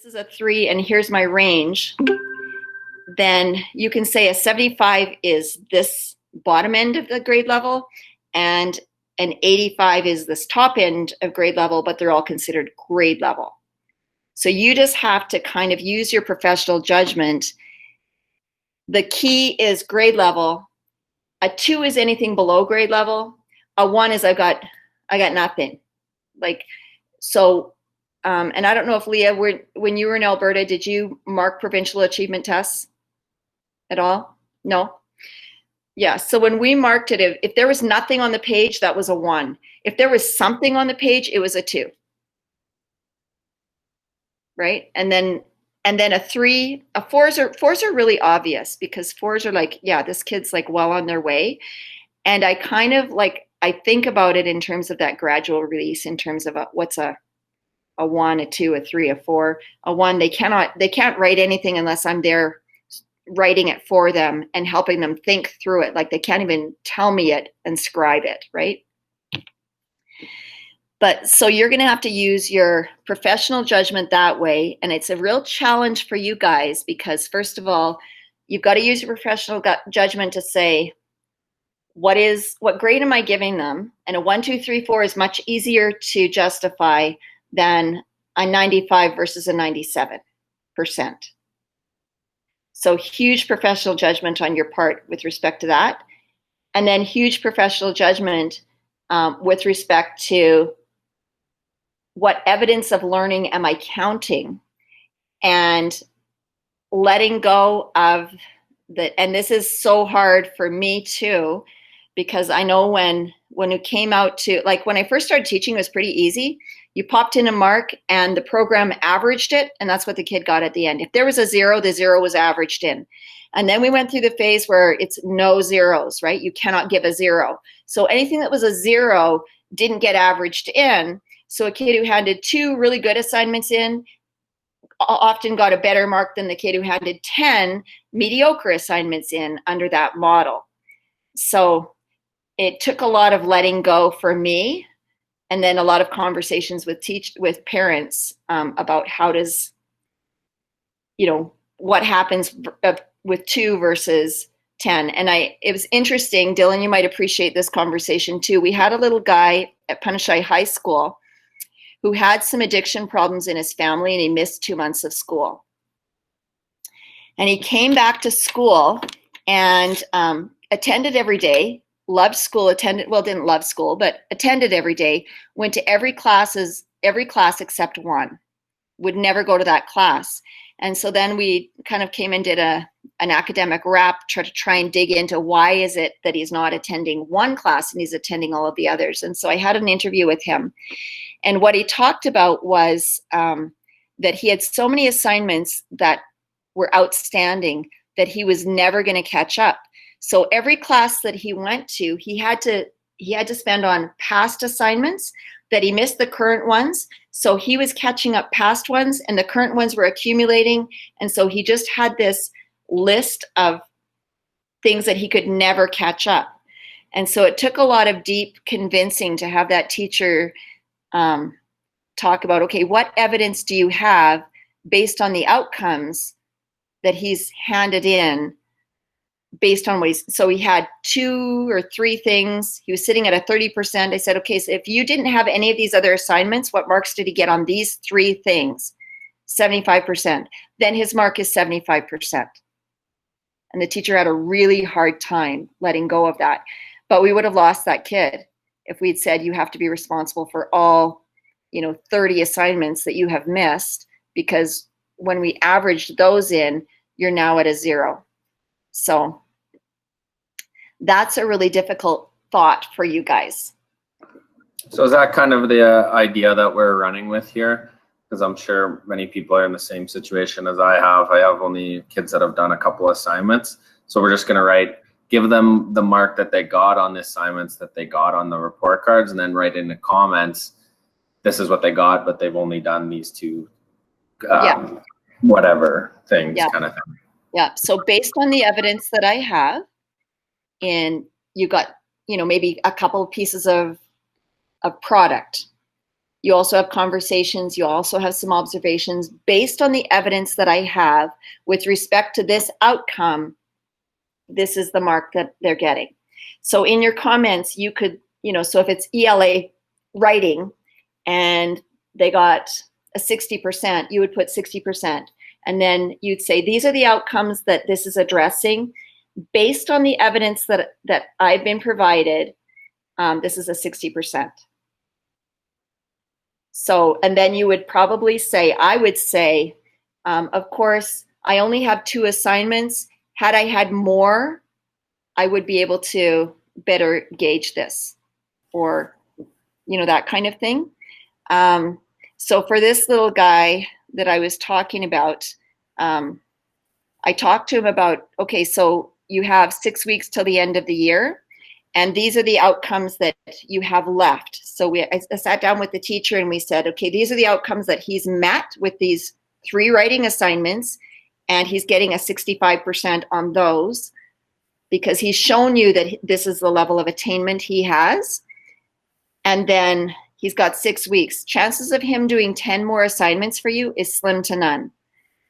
this is a 3 and here's my range, then you can say a 75 is this bottom end of the grade level and an 85 is this top end of grade level, but they're all considered grade level. So you just have to kind of use your professional judgment. The key is grade level. A 2 is anything below grade level. A 1 is I got nothing. Like, so, and I don't know if Leah, when you were in Alberta, did you mark provincial achievement tests at all? No? Yeah, so when we marked it, if there was nothing on the page, that was a 1. If there was something on the page, it was a 2. Right? And then a 3, fours are really obvious because 4s are like, yeah, this kid's like well on their way. And I kind of like, I think about it in terms of that gradual release, in terms of what's a 1, a 2, a 3, a 4. A 1, they can't write anything unless I'm there writing it for them and helping them think through it. Like they can't even tell me it and scribe it, right? But so you're going to have to use your professional judgment that way. And it's a real challenge for you guys because, first of all, you've got to use your professional judgment to say, what grade am I giving them? And a 1, 2, 3, 4 is much easier to justify than a 95 versus a 97%. So huge professional judgment on your part with respect to that. And then huge professional judgment with respect to what evidence of learning am I counting, and letting go of and this is so hard for me too, because I know when it came out to, like when I first started teaching, it was pretty easy. You popped in a mark and the program averaged it, and that's what the kid got at the end. If there was a 0, the 0 was averaged in. And then we went through the phase where it's no zeros, right? You cannot give a 0. So anything that was a 0 didn't get averaged in. So a kid who handed 2 really good assignments in often got a better mark than the kid who handed 10 mediocre assignments in under that model. So it took a lot of letting go for me, and then a lot of conversations with parents about how does, what happens with 2 versus 10. And it was interesting, Dylan, you might appreciate this conversation too. We had a little guy at Punashai High School who had some addiction problems in his family, and he missed 2 months of school. And he came back to school and attended every day, loved school, didn't love school, but attended every day, went to every class except one, would never go to that class. And so then we kind of came and did an academic wrap, to try and dig into why is it that he's not attending one class and he's attending all of the others. And so I had an interview with him. And what he talked about was that he had so many assignments that were outstanding that he was never going to catch up. So every class that he went to, he had to spend on past assignments that he missed the current ones. So he was catching up past ones, and the current ones were accumulating. And so he just had this list of things that he could never catch up. And so it took a lot of deep convincing to have that teacher talk about, okay, what evidence do you have based on the outcomes that he's handed in based on so he had 2 or 3 things. He was sitting at a 30%. I said, okay, so if you didn't have any of these other assignments, what marks did he get on these 3 things? 75%. Then his mark is 75%. And the teacher had a really hard time letting go of that. But we would have lost that kid if we'd said you have to be responsible for all, 30 assignments that you have missed, because when we averaged those in, you're now at a 0. So that's a really difficult thought for you guys. So is that kind of the idea that we're running with here? Because I'm sure many people are in the same situation as I have. I have only kids that have done a couple assignments. So we're just going to give them the mark that they got on the assignments that they got on the report cards, and then write in the comments, this is what they got, but they've only done these 2 whatever things, kind of thing. Yeah. So based on the evidence that I have, and you got, maybe a couple of pieces of product, You also have conversations. You also have some observations based on the evidence that I have with respect to this outcome. This is the mark that they're getting. So in your comments, you could, so if it's ELA writing and they got a 60%, you would put 60%. And then you'd say, these are the outcomes that this is addressing. Based on the evidence that I've been provided, this is a 60%. So, and then you would probably say, I would say, of course, I only have 2 assignments. Had I had more, I would be able to better gauge this, or, that kind of thing. So for this little guy that I was talking about, I talked to him about, okay, so you have 6 weeks till the end of the year, and these are the outcomes that you have left. So I sat down with the teacher and we said, okay, these are the outcomes that he's met with these 3 writing assignments, and he's getting a 65% on those because he's shown you that this is the level of attainment he has. And then he's got 6 weeks. Chances of him doing 10 more assignments for you is slim to none.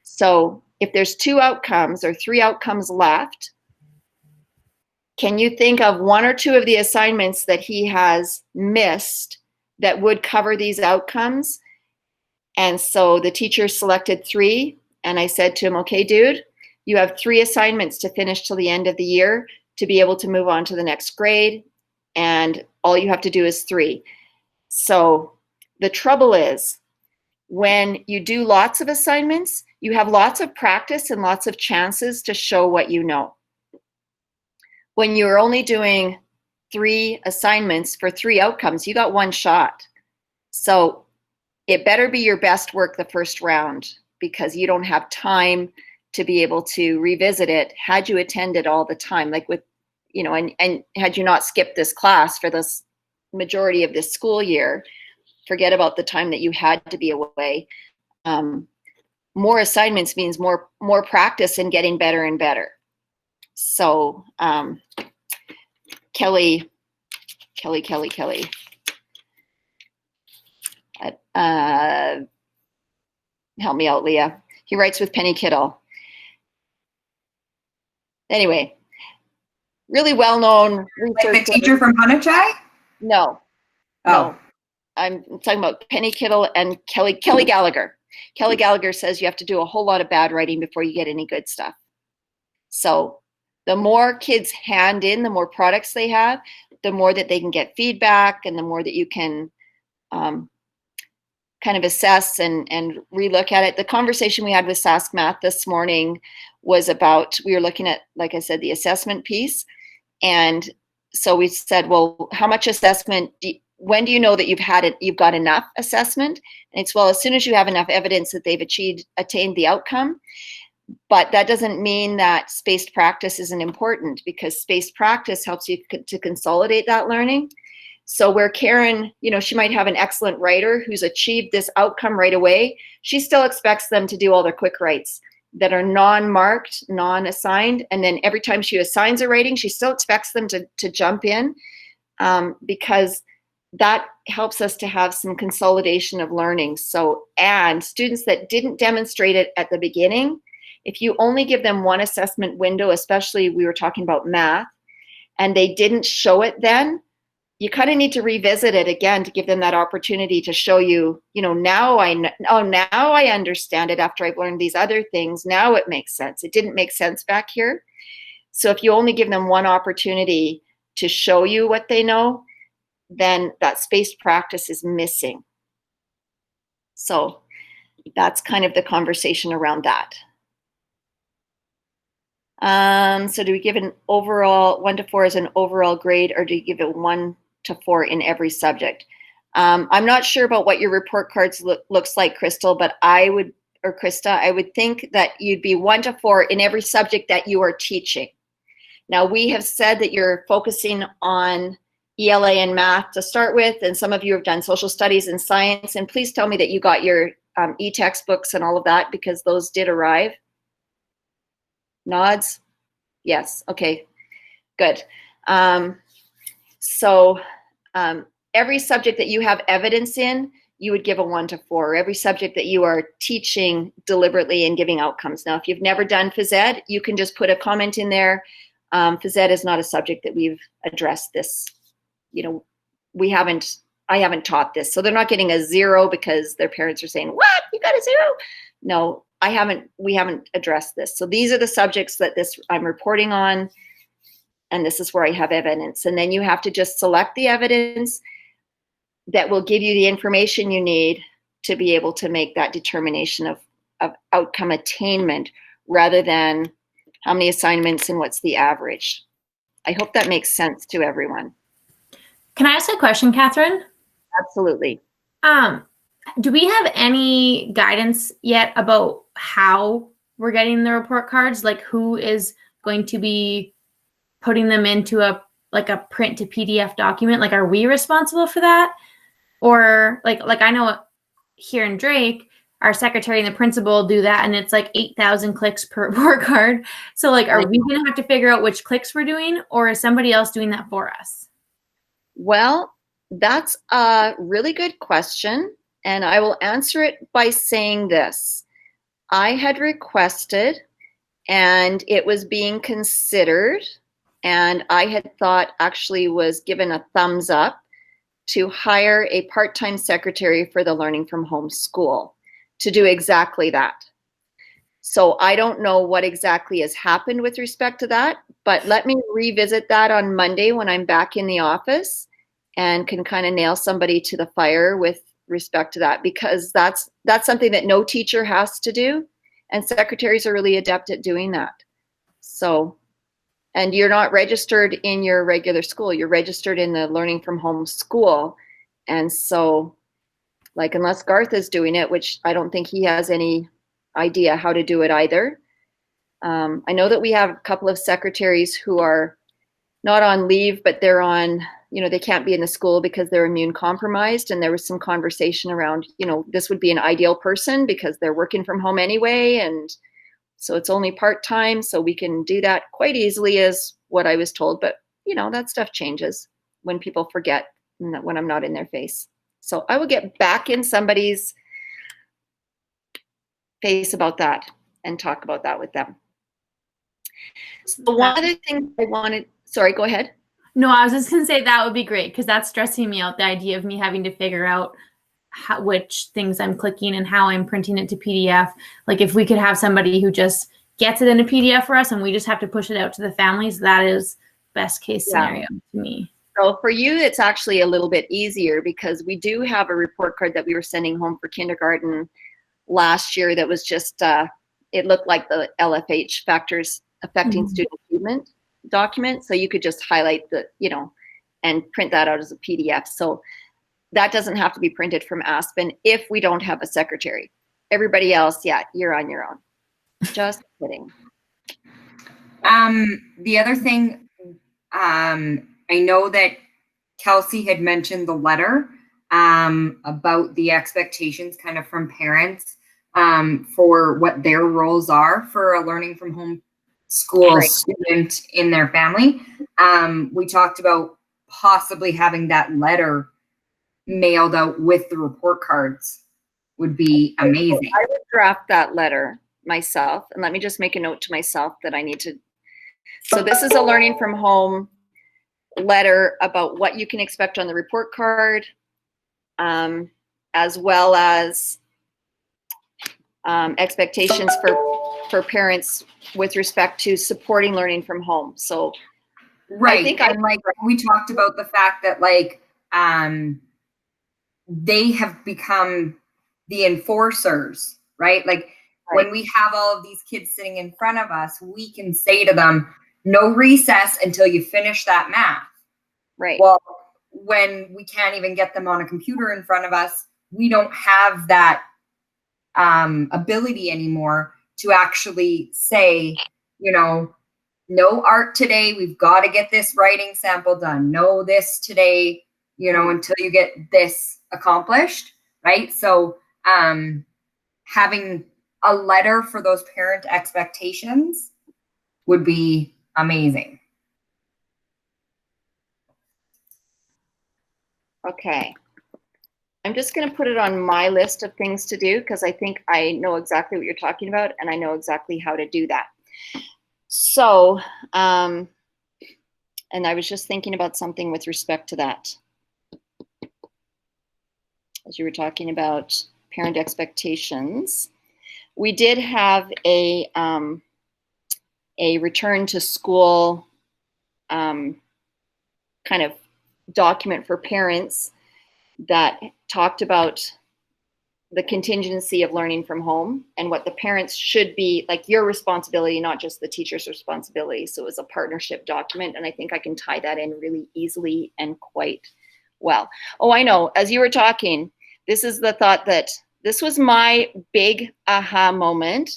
So if there's 2 outcomes or 3 outcomes left, can you think of 1 or 2 of the assignments that he has missed that would cover these outcomes? And so the teacher selected 3, and I said to him, okay, dude, you have 3 assignments to finish till the end of the year to be able to move on to the next grade, and all you have to do is 3. So the trouble is, when you do lots of assignments, you have lots of practice and lots of chances to show what you know. When you're only doing 3 assignments for 3 outcomes, you got 1 shot. So it better be your best work the first round, because you don't have time to be able to revisit it had you attended all the time, like with, and had you not skipped this class for this majority of this school year. Forget about the time that you had to be away. More assignments means more practice and getting better and better. So Kelly. Help me out, Leah. He writes with Penny Kittle. Anyway, really well-known researcher. Like the teacher from Punachai? No. Oh. No. I'm talking about Penny Kittle and Kelly Gallagher. Kelly Gallagher says you have to do a whole lot of bad writing before you get any good stuff. So the more kids hand in, the more products they have, the more that they can get feedback, and the more that you can kind of assess and relook at it. The conversation we had with Sask Math this morning was about, we were looking at, like I said, the assessment piece. And so we said, well, how much assessment, when do you know that you've got enough assessment? And it's, well, as soon as you have enough evidence that they've attained the outcome. But that doesn't mean that spaced practice isn't important, because spaced practice helps you to consolidate that learning. So where Karen, she might have an excellent writer who's achieved this outcome right away, she still expects them to do all their quick writes that are non-marked, non-assigned. And then every time she assigns a rating, she still expects them to jump in, because that helps us to have some consolidation of learning. So, and students that didn't demonstrate it at the beginning, if you only give them 1 assessment window, especially we were talking about math, and they didn't show it then, you kind of need to revisit it again to give them that opportunity to show you, now I understand it after I've learned these other things. Now it makes sense. It didn't make sense back here. So if you only give them 1 opportunity to show you what they know, then that spaced practice is missing. So that's kind of the conversation around that. So do we give an overall 1 to 4 as an overall grade, or do you give it 1 to 4 in every subject? I'm not sure about what your report cards looks like, Crystal, but Krista, I would think that you'd be 1 to 4 in every subject that you are teaching. Now, we have said that you're focusing on ELA and math to start with, and some of you have done social studies and science, and please tell me that you got your e-textbooks and all of that, because those did arrive. Nods? Yes, okay, good. So every subject that you have evidence in, you would give a 1 to 4. Every subject that you are teaching deliberately and giving outcomes. Now, if you've never done phys ed, you can just put a comment in there. Phys ed is not a subject that we've addressed this. I haven't taught this. So they're not getting a 0 because their parents are saying, what? You got a 0? No, we haven't addressed this. So these are the subjects that I'm reporting on, and this is where I have evidence. And then you have to just select the evidence that will give you the information you need to be able to make that determination of outcome attainment rather than how many assignments and what's the average. I hope that makes sense to everyone. Can I ask a question, Catherine? Absolutely. Do we have any guidance yet about how we're getting the report cards? Like who is going to be putting them into a print to PDF document? Like, are we responsible for that? Or like I know here in Drake, our secretary and the principal do that, and it's like 8,000 clicks per report card. So like, are we going to have to figure out which clicks we're doing, or is somebody else doing that for us? Well, that's a really good question, and I will answer it by saying this. I had requested, and it was being considered, and I had thought actually was given a thumbs up to hire a part-time secretary for the Learning from Home school to do exactly that. So I don't know what exactly has happened with respect to that, but let me revisit that on Monday when I'm back in the office and can kind of nail somebody to the fire with respect to that, because that's something that no teacher has to do, and secretaries are really adept at doing that. So, and you're not registered in your regular school, you're registered in the Learning from Home school. And so, like, unless Garth is doing it, which I don't think he has any idea how to do it either. I know that we have a couple of secretaries who are not on leave, but they're on, they can't be in the school because they're immune compromised. And there was some conversation around, this would be an ideal person because they're working from home anyway. And so it's only part-time, so we can do that quite easily is what I was told. But, that stuff changes when people forget, when I'm not in their face. So I will get back in somebody's face about that and talk about that with them. So one other thing I wanted, sorry, go ahead. No, I was just going to say that would be great, because that's stressing me out, the idea of me having to figure out which things I'm clicking and how I'm printing it to PDF. Like if we could have somebody who just gets it in a PDF for us and we just have to push it out to the families, that is best case scenario to me. So for you, it's actually a little bit easier because we do have a report card that we were sending home for kindergarten last year that was just, it looked like the LFH factors affecting student achievement document. So you could just highlight and print that out as a PDF. So that doesn't have to be printed from Aspen if we don't have a secretary. Everybody else, yeah, you're on your own. Just kidding. The other thing, I know that Kelsey had mentioned the letter about the expectations kind of from parents for what their roles are for a learning from home school student in their family. We talked about possibly having that letter mailed out with the report cards would be amazing. I would draft that letter myself, and let me just make a note to myself that I need to. So this is a learning from home letter about what you can expect on the report card, as well as expectations for parents with respect to supporting learning from home. So right, and like we talked about the fact that they have become the enforcers, right? Like when we have all of these kids sitting in front of us, we can say to them, no recess until you finish that math. Right. Well, when we can't even get them on a computer in front of us, we don't have that ability anymore to actually say, no art today, we've got to get this writing sample done. No this today, until you get this accomplished, right? So having a letter for those parent expectations would be amazing. Okay. I'm just going to put it on my list of things to do because I think I know exactly what you're talking about and I know exactly how to do that. So, and I was just thinking about something with respect to that. As you were talking about parent expectations, we did have a return to school kind of document for parents that talked about the contingency of learning from home and what the parents should be, like your responsibility, not just the teacher's responsibility. So it was a partnership document, and I think I can tie that in really easily and quite well. Oh, I know, as you were talking, this is the thought that this was my big aha moment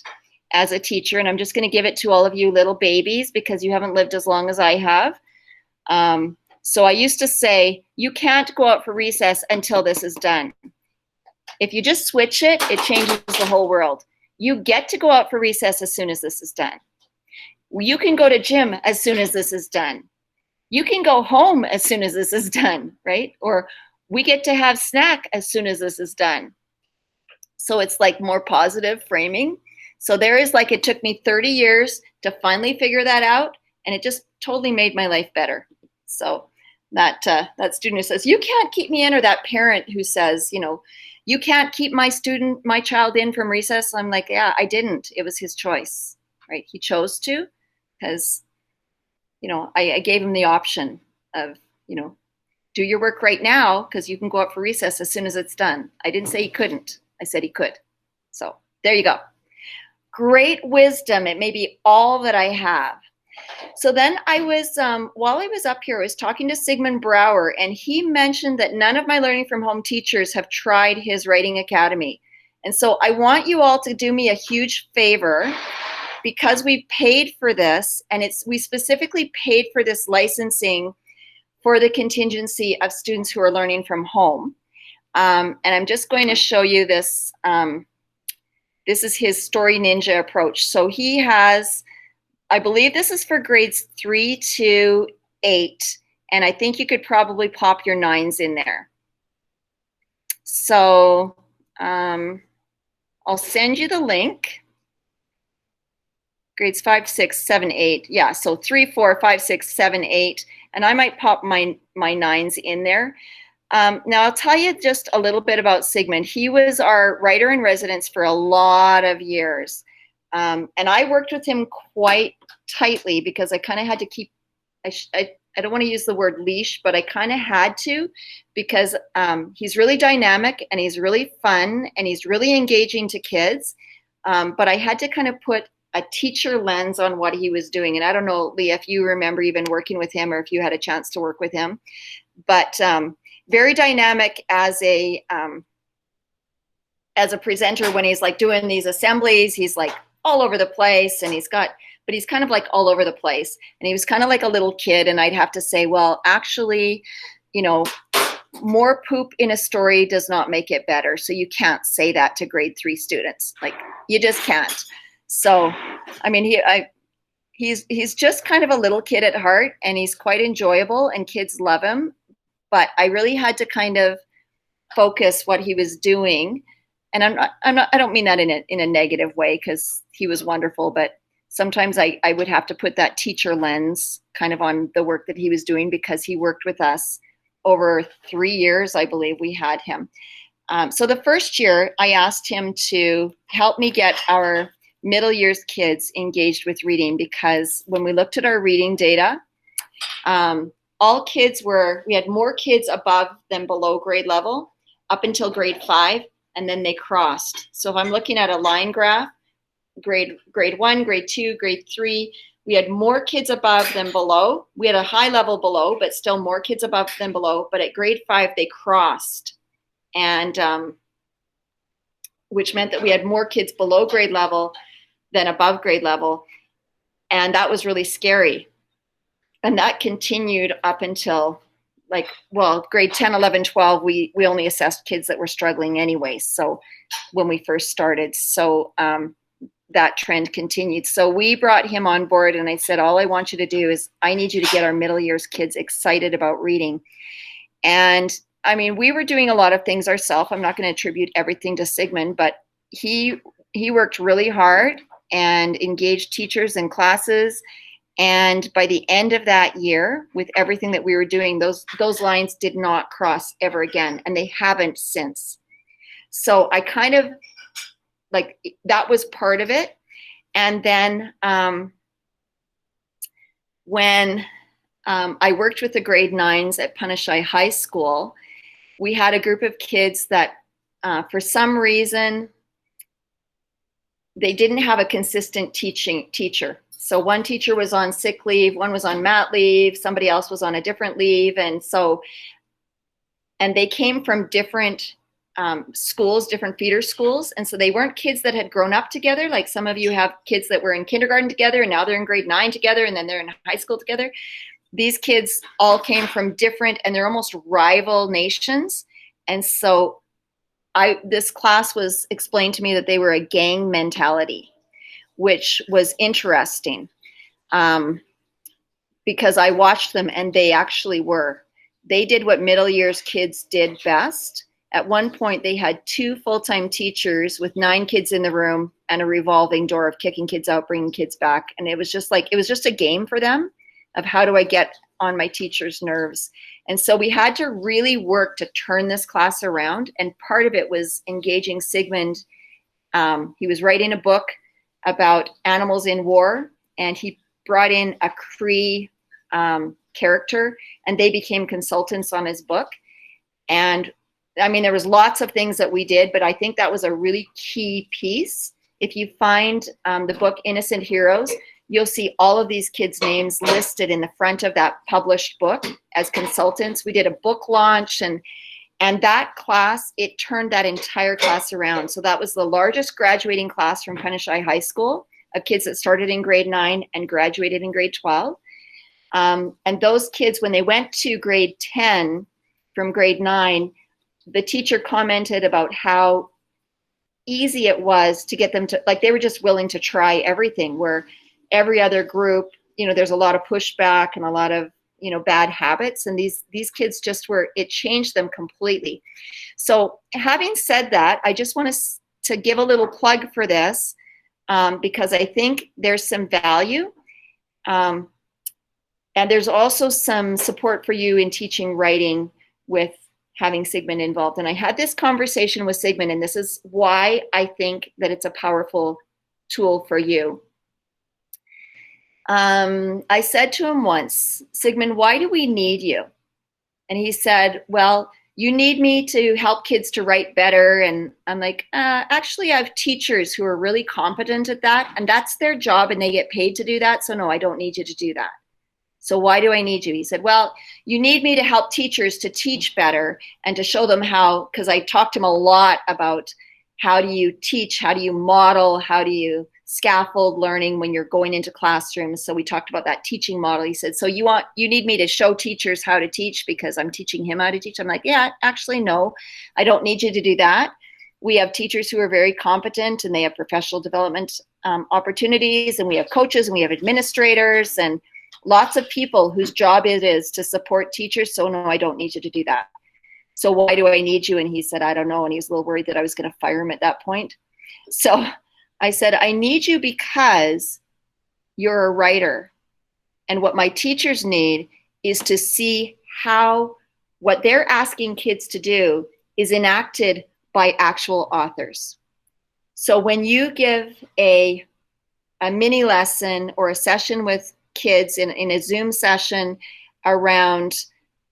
as a teacher, and I'm just going to give it to all of you little babies because you haven't lived as long as I have. So I used to say, you can't go out for recess until this is done. If you just switch it, it changes the whole world. You get to go out for recess as soon as this is done. You can go to gym as soon as this is done. You can go home as soon as this is done, right? Or we get to have snack as soon as this is done. So it's like more positive framing. So there is like, it took me 30 years to finally figure that out, and it just totally made my life better. So that student who says, you can't keep me in, or that parent who says, you know, you can't keep my child in from recess. I'm like, yeah, I didn't. It was his choice, right? He chose to, because, you know, I gave him the option of, you know, do your work right now because you can go out for recess as soon as it's done. I didn't say he couldn't. I said he could. So there you go. Great wisdom. It may be all that I have. So then I was, while I was up here, I was talking to Sigmund Brouwer, and he mentioned that none of my learning from home teachers have tried his writing academy. And so I want you all to do me a huge favor, because we paid for this, and we specifically paid for this licensing for the contingency of students who are learning from home. And I'm just going to show you this. This is his Story Ninja approach. So he has, I believe this is for grades 3 to 8, and I think you could probably pop your 9s in there. So I'll send you the link. Grades 5, 6, 7, 8. Yeah, so 3, 4, 5, 6, 7, 8, and I might pop my 9s in there. Now I'll tell you just a little bit about Sigmund. He was our writer in residence for a lot of years. And I worked with him quite tightly because I kind of had to keep, I don't want to use the word leash, but I kind of had to, because he's really dynamic and he's really fun and he's really engaging to kids. But I had to kind of put a teacher lens on what he was doing. And I don't know, Leah, if you remember even working with him or if you had a chance to work with him, but very dynamic as a presenter. When he's like doing these assemblies, he's like all over the place, and he's kind of like all over the place. And he was kind of like a little kid, and I'd have to say, well, actually, you know, more poop in a story does not make it better. So you can't say that to grade 3 students. Like, you just can't. So, I mean, he's just kind of a little kid at heart, and he's quite enjoyable, and kids love him. But I really had to kind of focus what he was doing. And I don't mean that in a negative way, because he was wonderful, but sometimes I would have to put that teacher lens kind of on the work that he was doing, because he worked with us over 3 years, I believe we had him. So the first year I asked him to help me get our middle years kids engaged with reading, because when we looked at our reading data, all kids we had more kids above than below grade level up until grade 5, and then they crossed. So if I'm looking at a line graph, grade 1, grade 2, grade 3, we had more kids above than below. We had a high level below, but still more kids above than below. But at grade 5, they crossed, and which meant that we had more kids below grade level than above grade level. And that was really scary. And that continued up until grade 10, 11, 12, we only assessed kids that were struggling anyway. So when we first started, so that trend continued. So we brought him on board, and I said, all I want you to do is I need you to get our middle years kids excited about reading. And I mean, we were doing a lot of things ourselves. I'm not going to attribute everything to Sigmund, but he worked really hard and engaged teachers and classes. And by the end of that year, with everything that we were doing, those lines did not cross ever again, and they haven't since. So I kind of like, that was part of it. And then when I worked with the grade 9s at Punashai High School, we had a group of kids that for some reason, they didn't have a consistent teacher. So one teacher was on sick leave, one was on mat leave, somebody else was on a different leave. And they came from different schools, different feeder schools. And so they weren't kids that had grown up together. Like some of you have kids that were in kindergarten together and now they're in grade 9 together and then they're in high school together. These kids all came from different, and they're almost rival nations. And so this class was explained to me that they were a gang mentality, which was interesting because I watched them and they actually were. They did what middle years kids did best. At one point, they had 2 full-time teachers with 9 kids in the room and a revolving door of kicking kids out, bringing kids back. And it was just a game for them of how do I get on my teacher's nerves. And so we had to really work to turn this class around. And part of it was engaging Sigmund. He was writing a book about animals in war, and he brought in a Cree character, and they became consultants on his book. And I mean, there was lots of things that we did, but I think that was a really key piece. If you find the book Innocent Heroes, you'll see all of these kids' names listed in the front of that published book as consultants. We did a book launch, and that class, it turned that entire class around. So that was the largest graduating class from Punashai High School of kids that started in grade 9 and graduated in grade 12. And those kids, when they went to grade 10 from grade 9, the teacher commented about how easy it was to get them to, like, they were just willing to try everything, where every other group, there's a lot of pushback and a lot of, bad habits. And these kids it changed them completely. So having said that, I just want to give a little plug for this because I think there's some value. And there's also some support for you in teaching writing with having Sigmund involved. And I had this conversation with Sigmund, and this is why I think that it's a powerful tool for you. I said to him once, Sigmund, why do we need you? And he said, well, you need me to help kids to write better. And I'm like, actually, I have teachers who are really competent at that, and that's their job, and they get paid to do that. So no, I don't need you to do that. So why do I need you? He said, well, you need me to help teachers to teach better and to show them how, because I talked to him a lot about how do you teach, how do you model, how do you scaffold learning when you're going into classrooms. So we talked about that teaching model. He said, so you need me to show teachers how to teach because I'm teaching him how to teach? I'm like, yeah, actually, no, I don't need you to do that. We have teachers who are very competent and they have professional development opportunities, and we have coaches and we have administrators and lots of people whose job it is to support teachers. So no, I don't need you to do that. So why do I need you? And he said, I don't know. And he was a little worried that I was going to fire him at that point. So I said, I need you because you're a writer. And what my teachers need is to see how what they're asking kids to do is enacted by actual authors. So when you give a mini lesson or a session with kids in a Zoom session around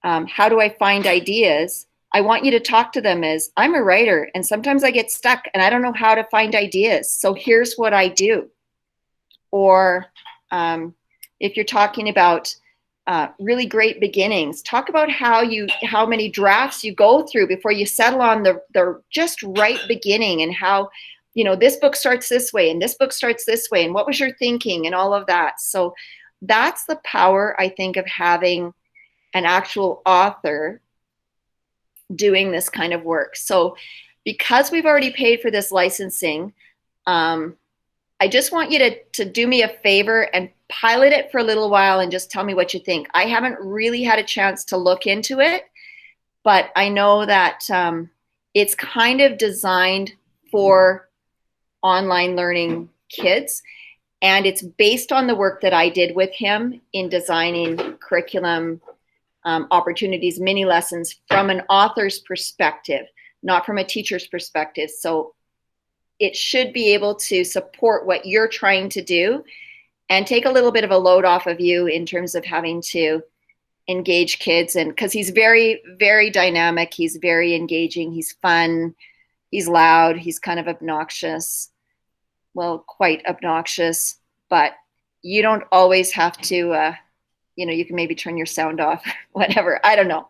how do I find ideas, I want you to talk to them as, I'm a writer and sometimes I get stuck and I don't know how to find ideas. So here's what I do. Or if you're talking about really great beginnings, talk about how many drafts you go through before you settle on the just right beginning, and how, this book starts this way and this book starts this way, and what was your thinking and all of that. So that's the power, I think, of having an actual author doing this kind of work. So because we've already paid for this licensing, I just want you to do me a favor and pilot it for a little while and just tell me what you think. I haven't really had a chance to look into it, but I know that it's kind of designed for online learning kids. And it's based on the work that I did with him in designing curriculum opportunities, mini lessons from an author's perspective, not from a teacher's perspective. So it should be able to support what you're trying to do and take a little bit of a load off of you in terms of having to engage kids. And because he's very, very dynamic, he's very engaging, he's fun, he's loud, he's kind of obnoxious. Well, quite obnoxious, but you don't always have to, you can maybe turn your sound off, whatever. I don't know.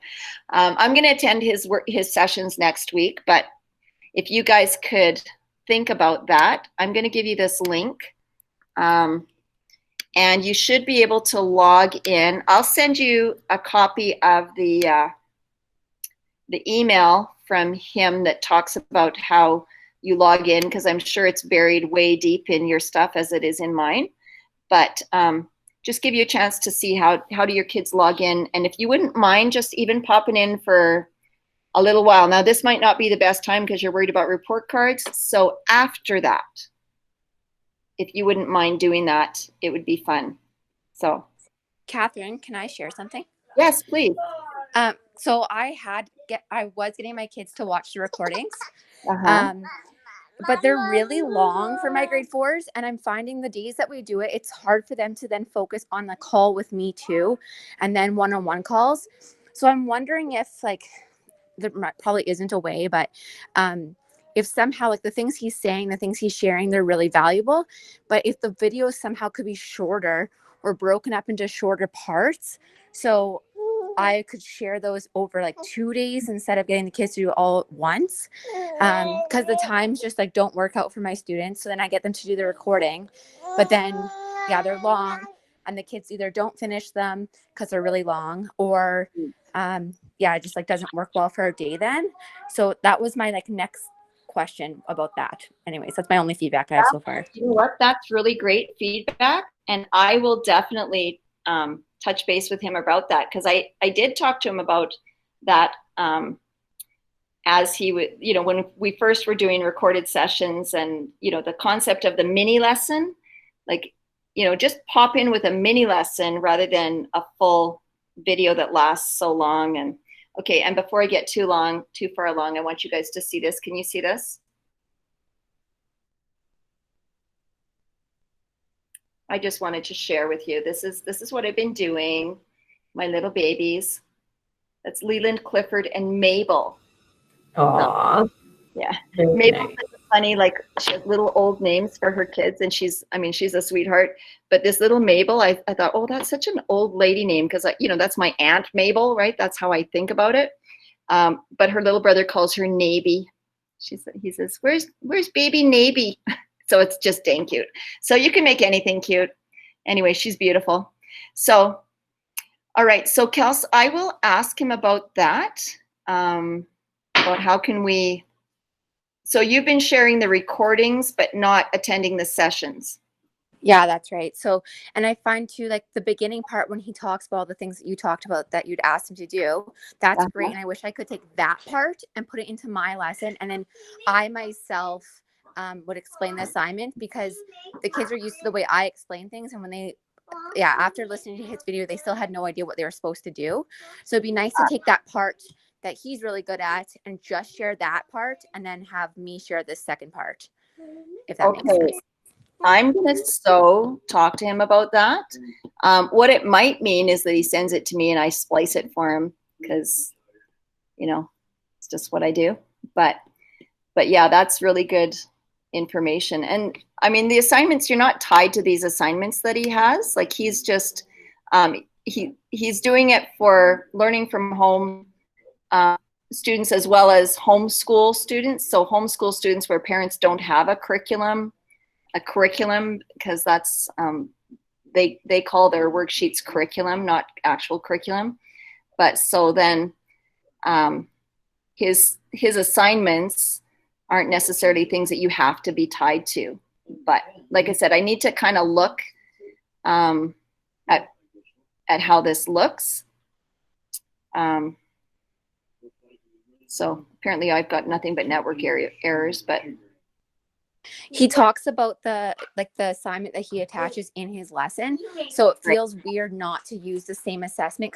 I'm going to attend his sessions next week, but if you guys could think about that, I'm going to give you this link. And you should be able to log in. I'll send you a copy of the email from him that talks about how you log in, because I'm sure it's buried way deep in your stuff as it is in mine. But just give you a chance to see how do your kids log in. And if you wouldn't mind just even popping in for a little while. Now, this might not be the best time because you're worried about report cards. So after that, if you wouldn't mind doing that, it would be fun. So, Catherine, can I share something? Yes, please. So I was getting my kids to watch the recordings, but they're really long for my grade 4s. And I'm finding the days that we do it, it's hard for them to then focus on the call with me too. And then one-on-one calls. So I'm wondering if there probably isn't a way, but if somehow the things he's saying, the things he's sharing, they're really valuable. But if the videos somehow could be shorter or broken up into shorter parts, so I could share those over 2 days instead of getting the kids to do it all at once. Because the times just don't work out for my students. So then I get them to do the recording, but then, they're long and the kids either don't finish them because they're really long, or it just doesn't work well for a day then. So that was my next question about that. Anyways, that's my only feedback I have so far. You know what? That's really great feedback. And I will definitely touch base with him about that, because I did talk to him about that as he would, when we first were doing recorded sessions, and, the concept of the mini lesson, just pop in with a mini lesson rather than a full video that lasts so long. And okay, and before I get too far along, I want you guys to see this. Can you see this? I just wanted to share with you. This is what I've been doing. My little babies. That's Leland, Clifford, and Mabel. Aww. Yeah. Very Mabel's nice. funny, she has little old names for her kids, and she's a sweetheart. But this little Mabel, I thought, oh, that's such an old lady name, because that's my Aunt Mabel, right? That's how I think about it. But her little brother calls her Navy. He says, where's baby Navy? So it's just dang cute. So you can make anything cute. Anyway, she's beautiful. So, all right. So Kels, I will ask him about that. About how can we, so you've been sharing the recordings, but not attending the sessions. Yeah, that's right. So, and I find too, the beginning part when he talks about all the things that you talked about that you'd asked him to do, that's great. And I wish I could take that part and put it into my lesson. And then I myself would explain the assignment, because the kids are used to the way I explain things. And when after listening to his video, they still had no idea what they were supposed to do. So it'd be nice to take that part that he's really good at and just share that part, and then have me share this second part, if that makes sense. I'm going to talk to him about that. What it might mean is that he sends it to me and I splice it for him, because, it's just what I do. But yeah, that's really good information. And the assignments, you're not tied to these assignments that he has. He's just, he's doing it for learning from home students as well as homeschool students. So homeschool students where parents don't have a curriculum, because that's they call their worksheets curriculum, not actual curriculum. But so then his assignments aren't necessarily things that you have to be tied to. But like I said, I need to kind of look at how this looks. So apparently I've got nothing but network errors, but He talks about the assignment that he attaches in his lesson. So it feels weird not to use the same assessment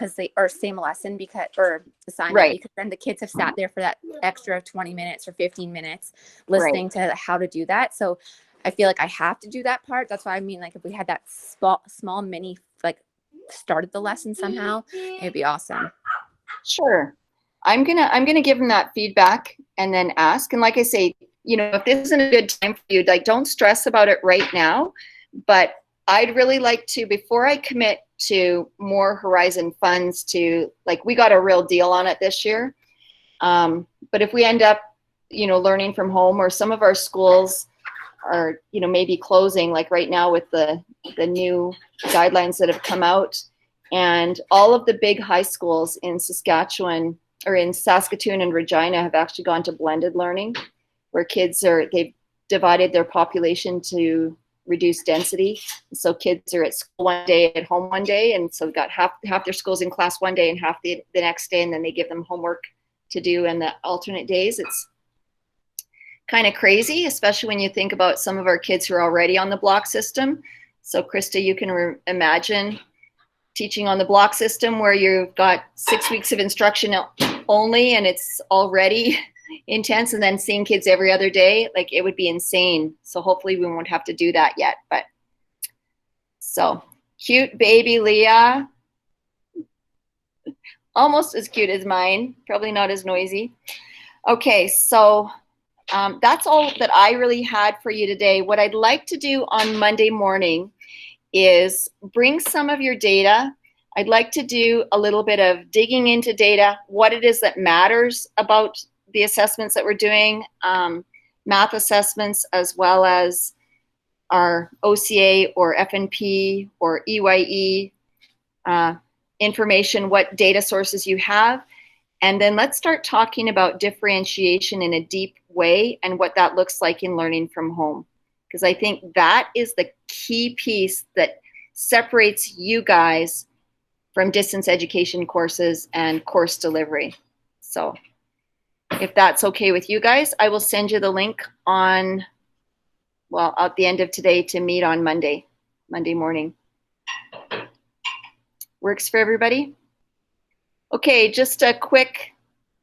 same lesson or assignment, because then the kids have sat there for that extra 20 minutes or 15 minutes listening to how to do that. So I feel like I have to do that part. That's why I mean, like, if we had that small mini, like, started the lesson somehow, it'd be awesome. Sure. I'm gonna give him that feedback and then ask. And like I say, you know, if this isn't a good time for you, like, don't stress about it right now. But I'd really like to, before I commit to more Horizon funds, to, like, we got a real deal on it this year. But if we end up, you know, learning from home, or some of our schools are, you know, maybe closing, like right now with the new guidelines that have come out, and all of the big high schools in Saskatchewan, or in Saskatoon and Regina, have actually gone to blended learning, where they've divided their population to reduce density. So kids are at school one day, at home one day, and so we've got half their schools in class one day and half the next day, and then they give them homework to do in the alternate days. It's kind of crazy, especially when you think about some of our kids who are already on the block system. So Krista, you can imagine teaching on the block system where you've got 6 weeks of instruction only, and it's already intense, and then seeing kids every other day, like, it would be insane. So hopefully we won't have to do that yet. But so cute baby Leah, almost as cute as mine, probably not as noisy. Okay, so that's all that I really had for you today. What I'd like to do on Monday morning is bring some of your data. I'd like to do a little bit of digging into data, what it is that matters about the assessments that we're doing, math assessments, as well as our OCA or FNP or EYE information, what data sources you have. And then let's start talking about differentiation in a deep way and what that looks like in learning from home. Because I think that is the key piece that separates you guys from distance education courses and course delivery. So if that's okay with you guys, I will send you the link at the end of today to meet on Monday morning. Works for everybody? Okay, just a quick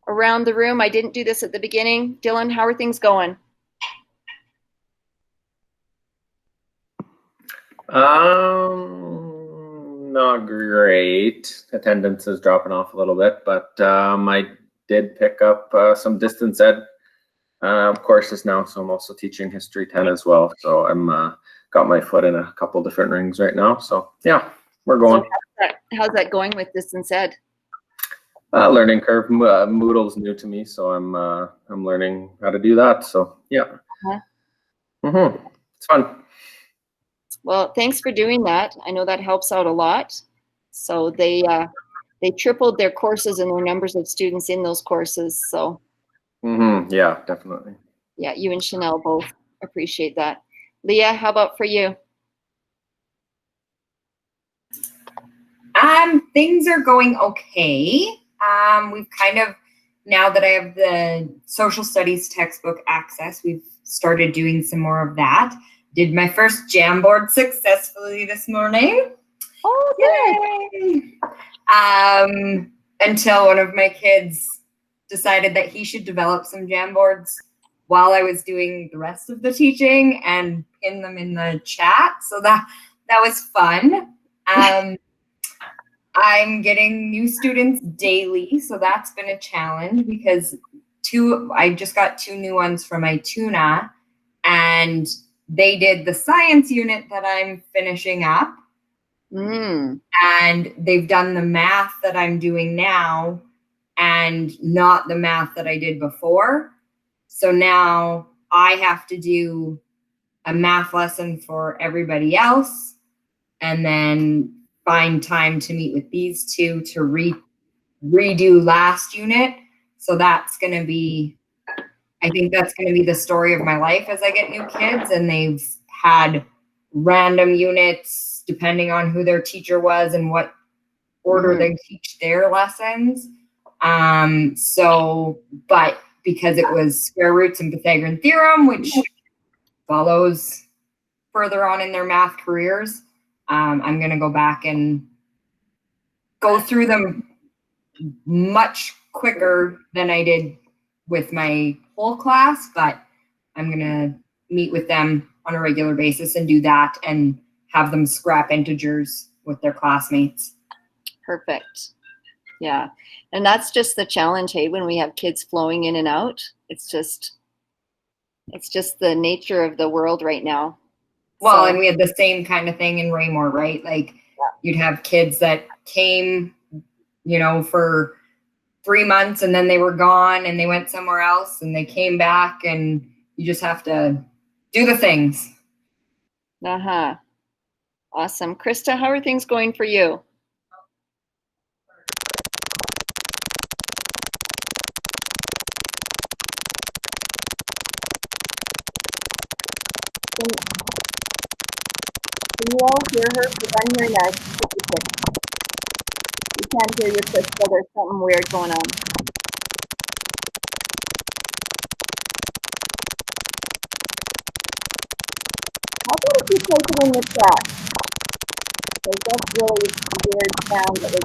around the room. I didn't do this at the beginning. Dylan, how are things going? Not great. Attendance is dropping off a little bit, but I did pick up some distance ed courses now, so I'm also teaching History 10 as well. So I'm got my foot in a couple different rings right now. So yeah, we're going. So how's that going with distance ed? Learning curve. Moodle's new to me, so I'm learning how to do that. So yeah, it's fun. Well, thanks for doing that. I know that helps out a lot. So they tripled their courses and their numbers of students in those courses. So yeah, definitely. Yeah, you and Chanel both appreciate that. Leah, how about for you? Things are going okay. We've kind of, now that I have the social studies textbook access, we've started doing some more of that. Did my first Jamboard successfully this morning. Oh, yay! Until one of my kids decided that he should develop some Jamboards while I was doing the rest of the teaching and pin them in the chat. So that was fun. I'm getting new students daily, so that's been a challenge because I just got 2 new ones for my tuna, and they did the science unit that I'm finishing up. And they've done the math that I'm doing now and not the math that I did before. So now I have to do a math lesson for everybody else and then find time to meet with these 2 to redo last unit. So that's going to be, I think that's going to be the story of my life as I get new kids, and they've had random units depending on who their teacher was and what order they teach their lessons. But because it was square roots and Pythagorean theorem, which follows further on in their math careers, I'm going to go back and go through them much quicker than I did with my whole class, but I'm going to meet with them on a regular basis and do that and have them scrap integers with their classmates. Perfect. Yeah. And that's just the challenge, hey, when we have kids flowing in and out. It's just the nature of the world right now. Well, and we had the same kind of thing in Raymore, right? Like you'd have kids that came, for 3 months and then they were gone and they went somewhere else and they came back, and you just have to do the things. Uh-huh. Awesome. Krista, how are things going for you? Can you all hear her? Because I'm hearing a tick. You can't hear you, Krista. There's something weird going on. How about if you type it in the chat? Because that's really weird sound that we're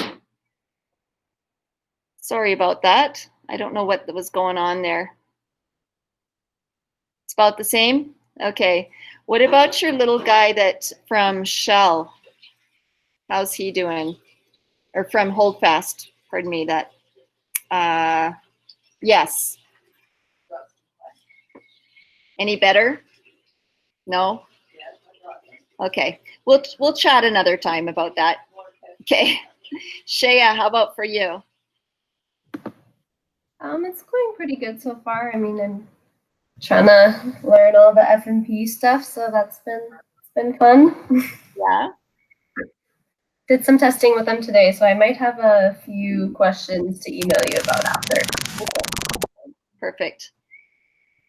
getting. Sorry about that. I don't know what was going on there. It's about the same? Okay. What about your little guy that's from Shell? How's he doing? Or from Holdfast, pardon me, that, yes. Any better? No? Okay. We'll chat another time about that. Okay. Shaya, how about for you? It's going pretty good so far. I mean, I'm trying to learn all the F&P stuff, so that's been fun. Yeah. Did some testing with them today, so I might have a few questions to email you about after. Perfect.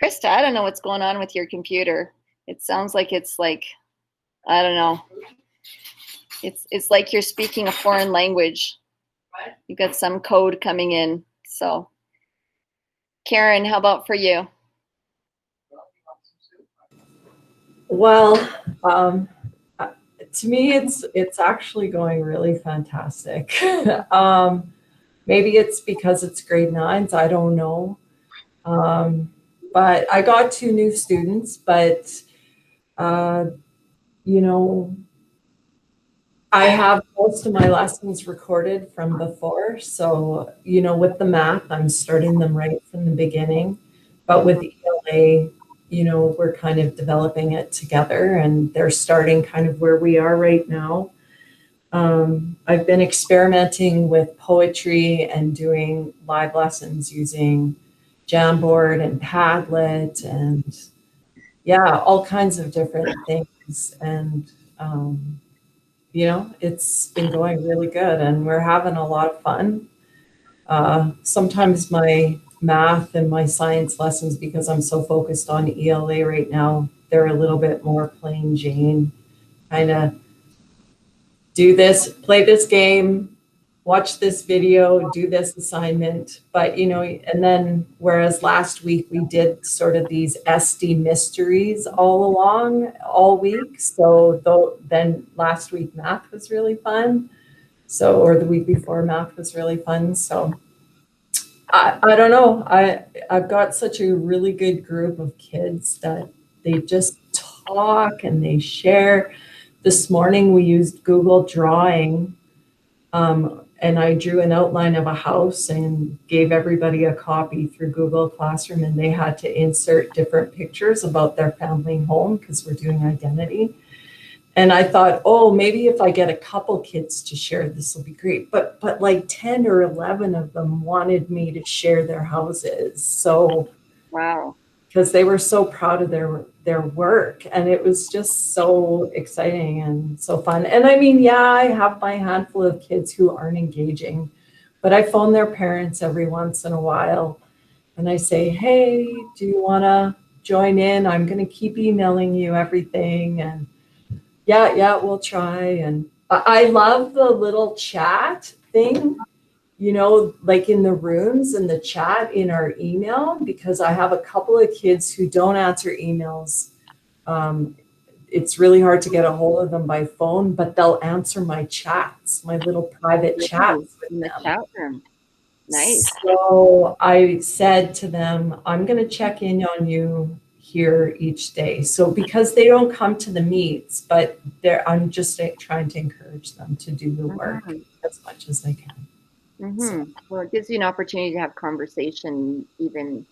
Krista, I don't know what's going on with your computer. It sounds like it's like, I don't know. It's like you're speaking a foreign language. You've got some code coming in. So, Karen, how about for you? Well, to me, it's actually going really fantastic. Maybe it's because it's grade 9s, I don't know. But I got 2 new students, but I have most of my lessons recorded from before. So, with the math, I'm starting them right from the beginning. But with ELA, we're kind of developing it together, and they're starting kind of where we are right now. I've been experimenting with poetry and doing live lessons using Jamboard and Padlet and all kinds of different things. And, it's been going really good and we're having a lot of fun. Sometimes my math and my science lessons, because I'm so focused on ELA right now, they're a little bit more plain Jane, kind of do this, play this game, watch this video, do this assignment. But, and then whereas last week we did sort of these SD mysteries all week. So then last week math was really fun. So, or the week before math was really fun. So I don't know. I've got such a really good group of kids that they just talk and they share. This morning we used Google Drawing, and I drew an outline of a house and gave everybody a copy through Google Classroom, and they had to insert different pictures about their family home because we're doing identity. And I thought, oh, maybe if I get a couple kids to share, this will be great. But like 10 or 11 of them wanted me to share their houses. So, wow. Because they were so proud of their work, and it was just so exciting and so fun. And I mean, I have my handful of kids who aren't engaging, but I phone their parents every once in a while and I say, hey, do you want to join in? I'm going to keep emailing you everything. And yeah, we'll try. And I love the little chat thing, you know, like in the rooms and the chat in our email, because I have a couple of kids who don't answer emails. It's really hard to get a hold of them by phone, but they'll answer my chats, my little private chats with In the them. chat room. Nice. So I said to them, I'm going to check in on you here each day. So because they don't come to the meets, but I'm just trying to encourage them to do the work as much as they can. So. Well, it gives you an opportunity to have conversation even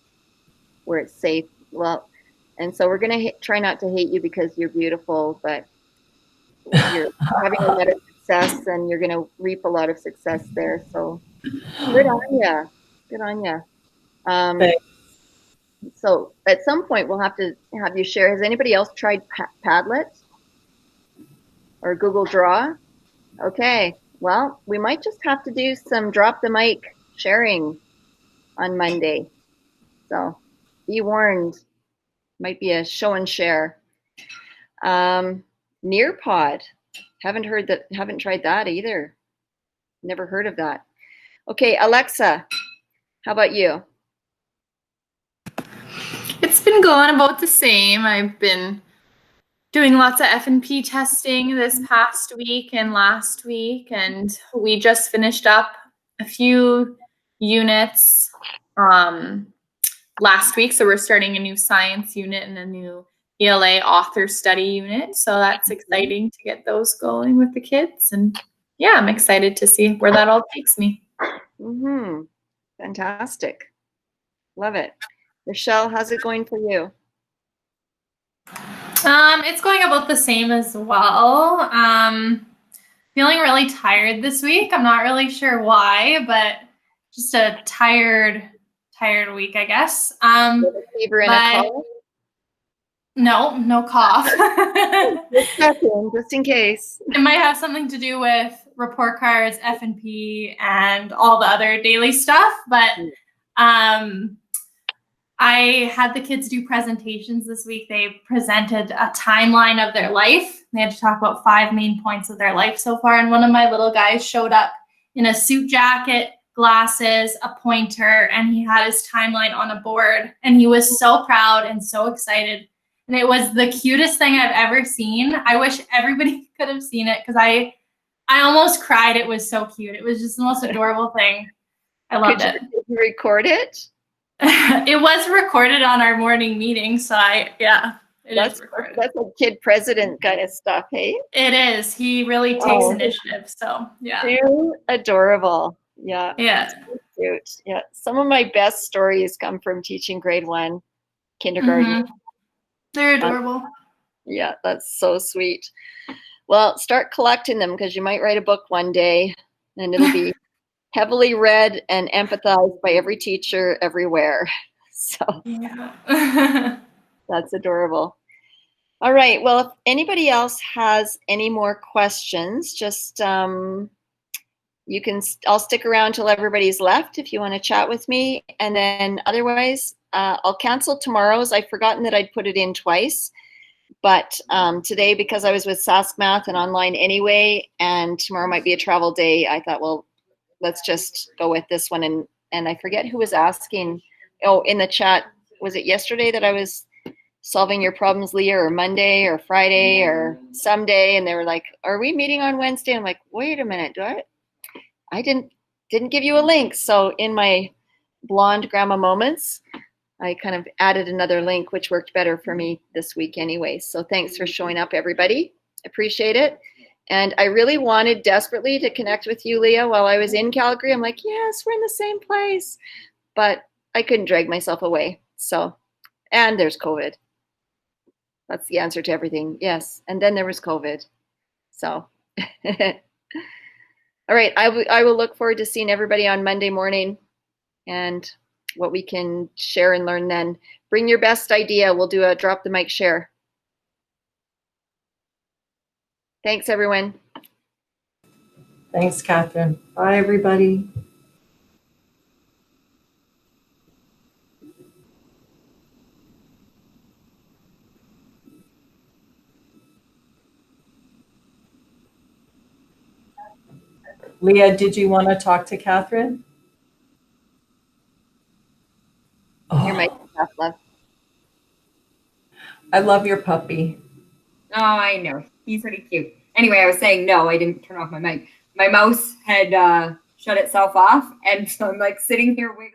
where it's safe. Well, and so we're going to try not to hate you because you're beautiful, but you're having a lot of success and you're going to reap a lot of success there. So good on you. Good on you. So at some point we'll have to have you share. Has anybody else tried Padlet or Google Draw? Okay. Well, we might just have to do some drop the mic sharing on Monday. So be warned. Might be a show and share. Nearpod. Haven't tried that either. Never heard of that. Okay, Alexa, how about you? It's been going about the same. I've been doing lots of F&P testing this past week and last week, and we just finished up a few units last week. So we're starting a new science unit and a new ELA author study unit. So that's exciting to get those going with the kids. And yeah, I'm excited to see where that all takes me. Fantastic. Love it. Michelle, how's it going for you? It's going about the same as well. Feeling really tired this week. I'm not really sure why, but just a tired week, I guess. Fever and a cough? No cough. Just in case. It might have something to do with report cards, F&P, and all the other daily stuff. But I had the kids do presentations this week. They presented a timeline of their life. They had to talk about 5 main points of their life so far. And one of my little guys showed up in a suit jacket, glasses, a pointer, and he had his timeline on a board. And he was so proud and so excited. And it was the cutest thing I've ever seen. I wish everybody could have seen it because I almost cried. It was so cute. It was just the most adorable thing. I loved it. Did you record it? It was recorded on our morning meeting, so that's recorded. That's a kid president kind of stuff, hey? It is. He really takes initiative, so yeah. Too adorable. Yeah. Yeah. So cute. Yeah. Some of my best stories come from teaching grade 1 kindergarten. They're adorable. Yeah, that's so sweet. Well, start collecting them because you might write a book one day and it'll be heavily read and empathized by every teacher everywhere. So that's adorable. All right. Well, if anybody else has any more questions, just I'll stick around till everybody's left if you want to chat with me. And then otherwise, I'll cancel tomorrow's. I've forgotten that I'd put it in twice. But today, because I was with Sask Math and online anyway, and tomorrow might be a travel day, I thought, well, let's just go with this one. And I forget who was asking. Oh, in the chat, was it yesterday that I was solving your problems, Leah, or Monday or Friday or someday? And they were like, are we meeting on Wednesday? I'm like, wait a minute, I didn't give you a link. So in my blonde grandma moments, I kind of added another link, which worked better for me this week anyway. So thanks for showing up, everybody. Appreciate it. And I really wanted desperately to connect with you, Leah, while I was in Calgary. I'm like, yes, we're in the same place. But I couldn't drag myself away. So, and there's COVID. That's the answer to everything. Yes. And then there was COVID. So, all right. I will look forward to seeing everybody on Monday morning and what we can share and learn then. Bring your best idea. We'll do a drop the mic share. Thanks, everyone. Thanks, Catherine. Bye, everybody. Leah, did you want to talk to Catherine? Your mic Oh, is off, love. I love your puppy. Oh, I know. He's pretty cute. Anyway, I was saying no, I didn't turn off my mic. My mouse had shut itself off, and so I'm like sitting here wiggling.